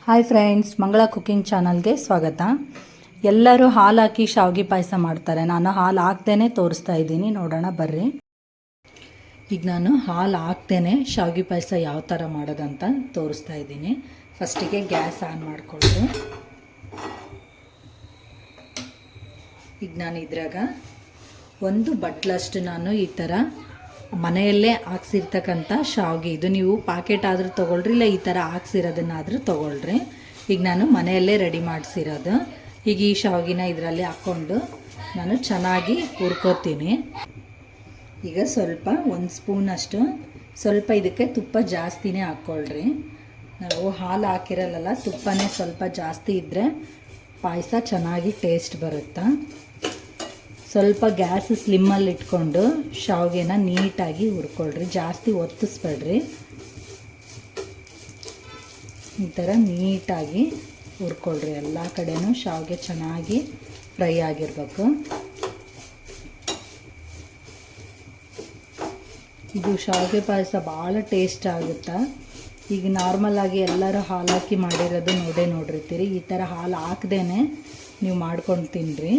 Hi friends, ಮಂಗಳ cooking ಚಾನಲ್ಗೆ ಸ್ವಾಗತ. ಎಲ್ಲರೂ ಹಾಲು ಹಾಕಿ ಶಾವಿಗೆ ಪಾಯಸ ಮಾಡ್ತಾರೆ. ನಾನು ಹಾಲು ಹಾಕ್ತೇನೆ ತೋರಿಸ್ತಾ ಇದ್ದೀನಿ, ನೋಡೋಣ ಬರ್ರಿ. ಈಗ ನಾನು ಹಾಲು ಹಾಕ್ತೇನೆ ಶಾವಿಗೆ ಪಾಯಸ ಯಾವ ಥರ ಮಾಡೋದಂತ ತೋರಿಸ್ತಾ ಇದ್ದೀನಿ. ಫಸ್ಟಿಗೆ ಗ್ಯಾಸ್ ಆನ್ ಮಾಡಿಕೊಂಡು ಈಗ ನಾನು ಇದ್ರಾಗ ಒಂದು ಬಟ್ಲಷ್ಟು ನಾನು ಈ ಥರ ಮನೆಯಲ್ಲೇ ಹಾಕ್ಸಿರ್ತಕ್ಕಂಥ ಶಾವಿಗೆ, ಇದು ನೀವು ಪಾಕೆಟ್ ಆದರೂ ತೊಗೊಳ್ರಿ, ಇಲ್ಲ ಈ ಥರ ಹಾಕ್ಸಿರೋದನ್ನಾದರೂ ತೊಗೊಳ್ರಿ. ಈಗ ನಾನು ಮನೆಯಲ್ಲೇ ರೆಡಿ ಮಾಡಿಸಿರೋದು. ಈಗ ಈ ಶಾವಿಗೆನ ಇದರಲ್ಲಿ ಹಾಕ್ಕೊಂಡು ನಾನು ಚೆನ್ನಾಗಿ ಹುರ್ಕೋತೀನಿ. ಈಗ ಸ್ವಲ್ಪ ಒಂದು ಸ್ಪೂನಷ್ಟು ಸ್ವಲ್ಪ ಇದಕ್ಕೆ ತುಪ್ಪ ಜಾಸ್ತಿನೇ ಹಾಕ್ಕೊಳ್ರಿ. ನಾವು ಹಾಲು ಹಾಕಿರಲ್ಲ, ತುಪ್ಪನೇ ಸ್ವಲ್ಪ ಜಾಸ್ತಿ ಇದ್ದರೆ ಪಾಯಸ ಚೆನ್ನಾಗಿ ಟೇಸ್ಟ್ ಬರುತ್ತೆ. ಸ್ವಲ್ಪ ಗ್ಯಾಸ್ ಸ್ಲಿಮ್ಮಲ್ಲಿ ಇಟ್ಕೊಂಡು ಶಾವಿಗೆನ ನೀಟಾಗಿ ಹುರ್ಕೊಳ್ರಿ, ಜಾಸ್ತಿ ಒತ್ತಿಸ್ಬೇಡ್ರಿ. ಈ ಥರ ನೀಟಾಗಿ ಹುರ್ಕೊಳ್ರಿ. ಎಲ್ಲ ಕಡೆನೂ ಶಾವಿಗೆ ಚೆನ್ನಾಗಿ ಫ್ರೈ ಆಗಿರಬೇಕು. ಇದು ಶಾವಿಗೆ ಪಾಯಸ ಭಾಳ ಟೇಸ್ಟ್ ಆಗುತ್ತೆ. ಈಗ ನಾರ್ಮಲಾಗಿ ಎಲ್ಲರೂ ಹಾಲು ಹಾಕಿ ಮಾಡಿರೋದು ನೋಡಿರ್ತೀರಿ. ಈ ಥರ ಹಾಲು ಹಾಕ್ದೇನೆ ನೀವು ಮಾಡ್ಕೊಂಡು ತಿನ್ನಿರಿ.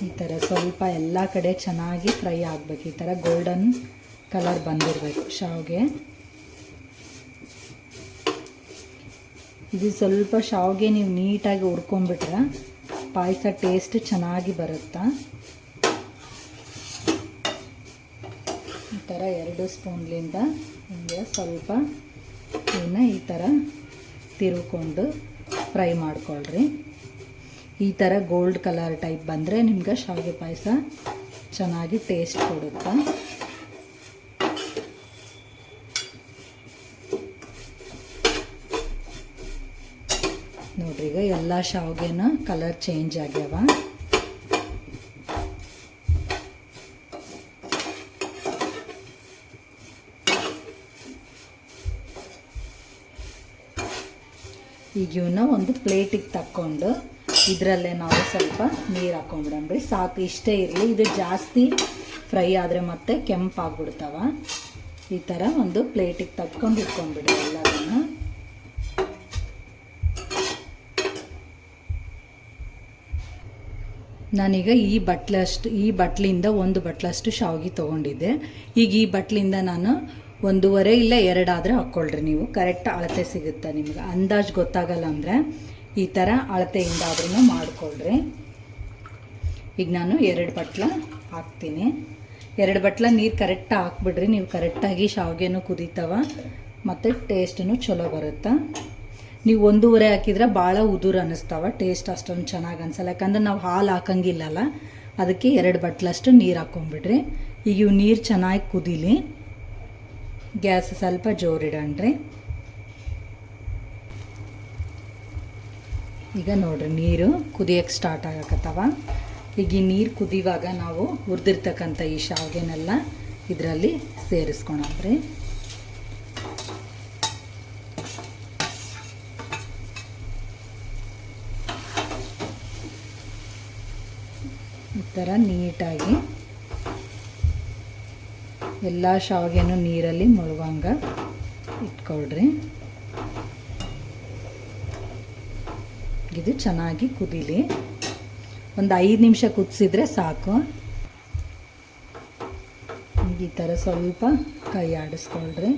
ಈ ಥರ ಸ್ವಲ್ಪ ಎಲ್ಲ ಕಡೆ ಚೆನ್ನಾಗಿ ಫ್ರೈ ಆಗಬೇಕು. ಈ ಥರ ಗೋಲ್ಡನ್ ಕಲರ್ ಬಂದಿರಬೇಕು ಶಾವಿಗೆ. ಇದು ಸ್ವಲ್ಪ ಶಾವಿಗೆ ನೀವು ನೀಟಾಗಿ ಹುರ್ಕೊಂಡ್ಬಿಟ್ರೆ ಪಾಯಸ ಟೇಸ್ಟ್ ಚೆನ್ನಾಗಿ ಬರುತ್ತೆ. ಈ ಥರ 2 ಸ್ಪೂನ್ಲಿಂದ ಹಿಂಗೆ ಸ್ವಲ್ಪ ಇವನ್ನ ಈ ಥರ ತಿರುಕೊಂಡು ಫ್ರೈ ಮಾಡ್ಕೊಳ್ರಿ. ಈ ಥರ ಗೋಲ್ಡ್ ಕಲರ್ ಟೈಪ್ ಬಂದರೆ ನಿಮ್ಗೆ ಶಾವಿಗೆ ಪಾಯಸ ಚೆನ್ನಾಗಿ ಟೇಸ್ಟ್ ಕೊಡುತ್ತೆ. ನೋಡ್ರಿ, ಈಗ ಎಲ್ಲ ಶಾವಿಗೆನ ಕಲರ್ ಚೇಂಜ್ ಆಗ್ಯಾವ. ಈಗ ಇವನ್ನ ಒಂದು ಪ್ಲೇಟಿಗೆ ತಕ್ಕೊಂಡು ಇದರಲ್ಲೇ ನಾವು ಸ್ವಲ್ಪ ನೀರು ಹಾಕ್ಕೊಂಡ್ಬಿಡಂಬ್ರಿ. ಸಾಕು, ಇಷ್ಟೇ ಇರಲಿ. ಇದು ಜಾಸ್ತಿ ಫ್ರೈ ಆದರೆ ಮತ್ತೆ ಕೆಂಪಾಗ್ಬಿಡ್ತಾವ. ಈ ಥರ ಒಂದು ಪ್ಲೇಟಿಗೆ ತಕ್ಕೊಂಡು ಇಟ್ಕೊಂಡ್ಬಿಡಿ ಎಲ್ಲದನ್ನು. ನಾನೀಗ ಈ ಬಟ್ಲಿಂದ 1 ಬಟ್ಲಷ್ಟು ಶಾವಿಗೆ ತೊಗೊಂಡಿದ್ದೆ. ಈಗ ಈ ಬಟ್ಲಿಂದ ನಾನು 1.5 ಇಲ್ಲ 2 ಆದರೆ ಹಾಕ್ಕೊಳ್ರಿ. ನೀವು ಕರೆಕ್ಟ್ ಅಳತೆ ಸಿಗುತ್ತೆ. ನಿಮ್ಗೆ ಅಂದಾಜು ಗೊತ್ತಾಗಲ್ಲ ಅಂದರೆ ಈ ಥರ ಅಳತೆಯಿಂದಾದ್ರೂ ಮಾಡಿಕೊಳ್ರಿ. ಈಗ ನಾನು 2 ಬಟ್ಲ ಹಾಕ್ತೀನಿ. 2 ಬಟ್ಲ ನೀರು ಕರೆಕ್ಟಾಗಿ ಹಾಕ್ಬಿಡ್ರಿ. ನೀವು ಕರೆಕ್ಟಾಗಿ ಶಾವಿಗೆನೂ ಕುದೀತವ ಮತ್ತು ಟೇಸ್ಟೂ ಚಲೋ ಬರುತ್ತೆ. ನೀವು 1.5 ಹಾಕಿದ್ರೆ ಭಾಳ ಉದುರು ಅನ್ನಿಸ್ತಾವ, ಟೇಸ್ಟ್ ಅಷ್ಟೊಂದು ಚೆನ್ನಾಗಿ ಅನಿಸಲ್ಲ. ಯಾಕಂದ್ರೆ ನಾವು ಹಾಲು ಹಾಕಂಗಿಲ್ಲಲ್ಲ, ಅದಕ್ಕೆ 2 ಬಟ್ಲಷ್ಟು ನೀರು ಹಾಕ್ಕೊಂಬಿಡ್ರಿ. ಈಗ ಇವು ನೀರು ಚೆನ್ನಾಗಿ ಕುದೀಲಿ. ಗ್ಯಾಸ್ ಸ್ವಲ್ಪ ಜೋರಿಡಣ್ರಿ. ಈಗ ನೋಡ್ರಿ, ನೀರು ಕುದಿಯೋಕ್ಕೆ ಸ್ಟಾರ್ಟ್ ಆಗಕತ್ತವ. ಈಗ ಈ ನೀರು ಕುದಿಯುವಾಗ ನಾವು ಹುರಿದಿರ್ತಕ್ಕಂಥ ಈ ಶಾವಿಗೆನೆಲ್ಲ ಇದರಲ್ಲಿ ಸೇರಿಸ್ಕೊಳಮ್ರಿ. ಈ ಥರ ನೀಟಾಗಿ ಎಲ್ಲ ಶಾವಿಗೆನೂ ನೀರಲ್ಲಿ ಮುಳುಗಂಗೆ ಇಟ್ಕೊಳ್ರಿ. ಇದು ಚೆನ್ನಾಗಿ ಕುದೀಲಿ. ಒಂದು 5 ನಿಮಿಷ ಕುದಿಸಿದ್ರೆ ಸಾಕು. ಈ ಥರ ಸ್ವಲ್ಪ ಕೈ ಆಡಿಸ್ಕೊಳ್ರಿ.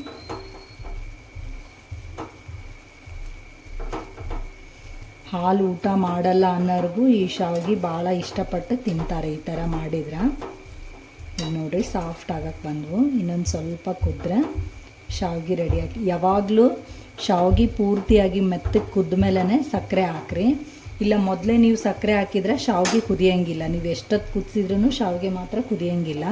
ಹಾಲು ಊಟ ಮಾಡಲ್ಲ ಅನ್ನೋರ್ಗೂ ಈ ಶಾವಿಗೆ ಭಾಳ ಇಷ್ಟಪಟ್ಟು ತಿಂತಾರೆ. ಈ ಥರ ಮಾಡಿದ್ರೆ ಈಗ ನೋಡಿರಿ, ಸಾಫ್ಟ್ ಆಗಕ್ಕೆ ಬಂದವು. ಇನ್ನೊಂದು ಸ್ವಲ್ಪ ಕುದ್ರೆ ಶಾವಿಗೆ ರೆಡಿಯಾಗಿ. ಯಾವಾಗಲೂ ಶಾವಿಗೆ ಪೂರ್ತಿಯಾಗಿ ಮೆತ್ತಗೆ ಕುದ್ದ ಮೇಲೇ ಸಕ್ಕರೆ ಹಾಕ್ರಿ. ಇಲ್ಲ ಮೊದಲೇ ನೀವು ಸಕ್ಕರೆ ಹಾಕಿದರೆ ಶಾವಿಗೆ ಕುದಿಯೋಂಗಿಲ್ಲ. ನೀವು ಎಷ್ಟೊತ್ತು ಕುದಿಸಿದ್ರೂ ಶಾವಿಗೆ ಮಾತ್ರ ಕುದಿಯೋಂಗಿಲ್ಲ.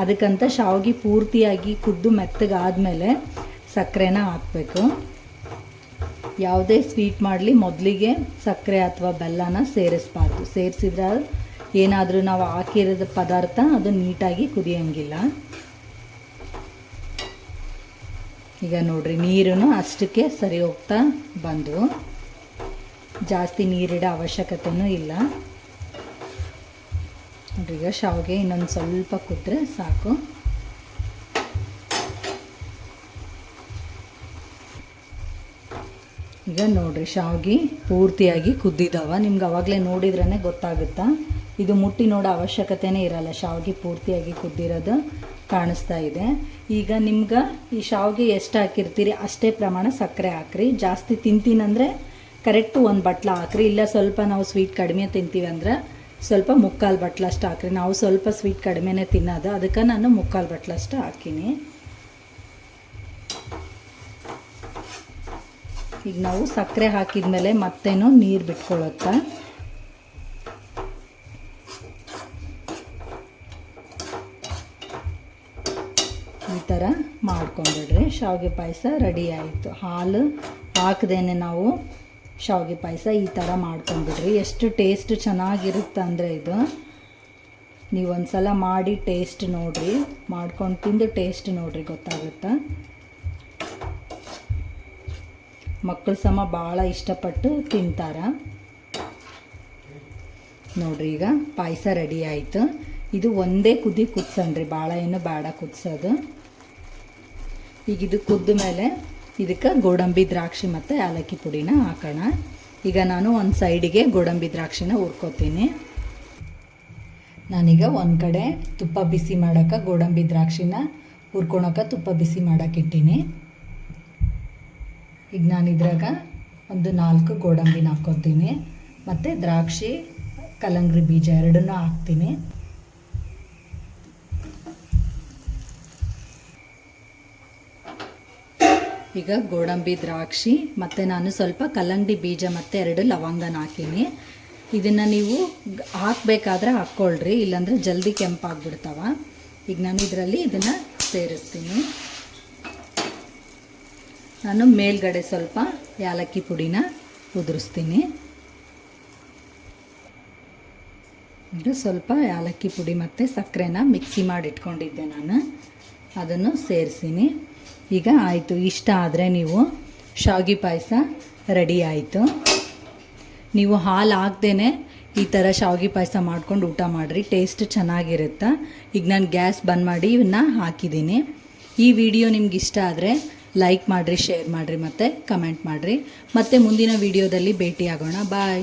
ಅದಕ್ಕಂತ ಶಾವಿಗೆ ಪೂರ್ತಿಯಾಗಿ ಕುದ್ದು ಮೆತ್ತಗಾದಮೇಲೆ ಸಕ್ಕರೆನ ಹಾಕಬೇಕು. ಯಾವುದೇ ಸ್ವೀಟ್ ಮಾಡಲಿ ಮೊದಲಿಗೆ ಸಕ್ಕರೆ ಅಥವಾ ಬೆಲ್ಲನ ಸೇರಿಸಬಾರ್ದು. ಸೇರಿಸಿದ್ರೆ ಏನಾದರೂ ನಾವು ಹಾಕಿರೋದ ಪದಾರ್ಥ ಅದು ನೀಟಾಗಿ ಕುದಿಯೋಂಗಿಲ್ಲ. ಈಗ ನೋಡ್ರಿ, ನೀರು ಅಷ್ಟಕ್ಕೆ ಸರಿ ಹೋಗ್ತಾ ಬಂದು, ಜಾಸ್ತಿ ನೀರಿಡೋ ಅವಶ್ಯಕತೆಯೂ ಇಲ್ಲ. ನೋಡ್ರಿ, ಈಗ ಶಾವಿಗೆ ಇನ್ನೊಂದು ಸ್ವಲ್ಪ ಕುದ್ರೆ ಸಾಕು. ಈಗ ನೋಡಿರಿ ಶಾವಿಗೆ ಪೂರ್ತಿಯಾಗಿ ಕುದ್ದಿದ್ದಾವ. ನಿಮ್ಗೆ ಅವಾಗಲೇ ನೋಡಿದ್ರೇ ಗೊತ್ತಾಗುತ್ತಾ. ಇದು ಮುಟ್ಟಿ ನೋಡೋ ಅವಶ್ಯಕತೆನೇ ಇರಲ್ಲ, ಶಾವಿಗೆ ಪೂರ್ತಿಯಾಗಿ ಕುದ್ದಿರೋದು ಕಾಣಿಸ್ತಾ ಇದೆ. ಈಗ ನಿಮ್ಗೆ ಈ ಶಾವಿಗೆ ಎಷ್ಟು ಹಾಕಿರ್ತೀರಿ ಅಷ್ಟೇ ಪ್ರಮಾಣ ಸಕ್ಕರೆ ಹಾಕ್ರಿ. ಜಾಸ್ತಿ ತಿಂತೀನಂದರೆ ಕರೆಕ್ಟು 1 ಬಟ್ಲ ಹಾಕ್ರಿ. ಇಲ್ಲ ಸ್ವಲ್ಪ ನಾವು ಸ್ವೀಟ್ ಕಡಿಮೆ ತಿಂತೀವಿ ಅಂದ್ರೆ ಸ್ವಲ್ಪ 3/4 ಬಟ್ಲಷ್ಟು ಹಾಕ್ರಿ. ನಾವು ಸ್ವಲ್ಪ ಸ್ವೀಟ್ ಕಡಿಮೆನೇ ತಿನ್ನೋದು, ಅದಕ್ಕೆ ನಾನು 3/4 ಬಟ್ಲಷ್ಟು ಹಾಕೀನಿ. ಈಗ ನಾವು ಸಕ್ಕರೆ ಹಾಕಿದ್ಮೇಲೆ ಮತ್ತೇನೋ ನೀರು ಬಿಟ್ಕೊಳ್ಳುತ್ತಾ. ಈ ಥರ ಮಾಡ್ಕೊಂಬಿಡ್ರಿ. ಶಾವಿಗೆ ಪಾಯಸ ರೆಡಿ ಆಯಿತು. ಹಾಲು ಹಾಕ್ದೇನೆ ನಾವು ಶಾವಿಗೆ ಪಾಯಸ ಈ ಥರ ಮಾಡ್ಕೊಂಬಿಡ್ರಿ. ಎಷ್ಟು ಟೇಸ್ಟ್ ಚೆನ್ನಾಗಿರುತ್ತೆ ಅಂದರೆ ಇದು ನೀವು ಒಂದ್ಸಲ ಮಾಡಿ ಟೇಸ್ಟ್ ನೋಡಿರಿ, ಮಾಡ್ಕೊಂಡು ತಿಂದು ಟೇಸ್ಟ್ ನೋಡಿರಿ, ಗೊತ್ತಾಗುತ್ತಾ. ಮಕ್ಕಳು ಸಮ ಭಾಳ ಇಷ್ಟಪಟ್ಟು ತಿಂತಾರ. ನೋಡಿರಿ ಈಗ ಪಾಯಸ ರೆಡಿ ಆಯಿತು. ಇದು ಒಂದೇ ಕುದಿ ಕುದಿಸಣ್ರಿ, ಭಾಳ ಏನು ಬೇಡ ಕುದಿಸೋದು. ಈಗ ಇದು ಕುದ್ದ ಮೇಲೆ ಇದಕ್ಕೆ ಗೋಡಂಬಿ ದ್ರಾಕ್ಷಿ ಮತ್ತು ಏಲಕ್ಕಿ ಪುಡಿನ ಹಾಕೋಣ. ಈಗ ನಾನು ಒಂದು ಸೈಡಿಗೆ ಗೋಡಂಬಿ ದ್ರಾಕ್ಷಿನ ಹುರ್ಕೋತೀನಿ. ನಾನೀಗ ಒಂದು ಕಡೆ ತುಪ್ಪ ಬಿಸಿ ಮಾಡೋಕೆ ಗೋಡಂಬಿ ದ್ರಾಕ್ಷಿನ ಹುರ್ಕೊಳಕ್ಕೆ ತುಪ್ಪ ಬಿಸಿ ಮಾಡೋಕೆ ಇಟ್ಟೀನಿ. ಈಗ ನಾನು ಇದ್ರಾಗ ಒಂದು 4 ಗೋಡಂಬಿನ ಹಾಕ್ಕೊತೀನಿ ಮತ್ತು ದ್ರಾಕ್ಷಿ ಕಲ್ಲಂಗಡಿ ಬೀಜ ಎರಡನ್ನೂ ಹಾಕ್ತೀನಿ. ಈಗ ಗೋಡಂಬಿ ದ್ರಾಕ್ಷಿ ಮತ್ತು ನಾನು ಸ್ವಲ್ಪ ಕಲ್ಲಂಗಡಿ ಬೀಜ ಮತ್ತು 2 ಲವಂಗನ ಹಾಕೀನಿ. ಇದನ್ನು ನೀವು ಹಾಕಬೇಕಾದ್ರೆ ಹಾಕ್ಕೊಳ್ರಿ, ಇಲ್ಲಾಂದರೆ ಜಲ್ದಿ ಕೆಂಪಾಗ್ಬಿಡ್ತಾವ. ಈಗ ನಾನು ಇದರಲ್ಲಿ ಇದನ್ನು ಸೇರಿಸ್ತೀನಿ. ನಾನು ಮೇಲ್ಗಡೆ ಸ್ವಲ್ಪ ಏಲಕ್ಕಿ ಪುಡಿನ ಉದುರಿಸ್ತೀನಿ. ಇದು ಸ್ವಲ್ಪ ಏಲಕ್ಕಿ ಪುಡಿ ಮತ್ತು ಸಕ್ಕರೆನ ಮಿಕ್ಸಿ ಮಾಡಿ ಇಟ್ಕೊಂಡಿದ್ದೆ ನಾನು, ಅದನ್ನು ಸೇರಿಸಿನಿ. ಈಗ ಆಯಿತು. ಇಷ್ಟ ಆದರೆ ನೀವು ಶಾವಿಗೆ ಪಾಯಸ ರೆಡಿ ಆಯಿತು. ನೀವು ಹಾಲು ಹಾಕ್ದೇ ಈ ಥರ ಶಾವಿಗೆ ಪಾಯಸ ಮಾಡ್ಕೊಂಡು ಊಟ ಮಾಡಿರಿ, ಟೇಸ್ಟ್ ಚೆನ್ನಾಗಿರುತ್ತೆ. ಈಗ ನಾನು ಗ್ಯಾಸ್ ಬಂದ್ ಮಾಡಿ ಇವನ್ನ ಹಾಕಿದ್ದೀನಿ. ಈ ವಿಡಿಯೋ ನಿಮ್ಗೆ ಇಷ್ಟ ಆದರೆ ಲೈಕ್ ಮಾಡಿರಿ, ಶೇರ್ ಮಾಡಿರಿ ಮತ್ತು ಕಮೆಂಟ್ ಮಾಡಿರಿ. ಮತ್ತೆ ಮುಂದಿನ ವಿಡಿಯೋದಲ್ಲಿ ಭೇಟಿಯಾಗೋಣ. ಬಾಯ್.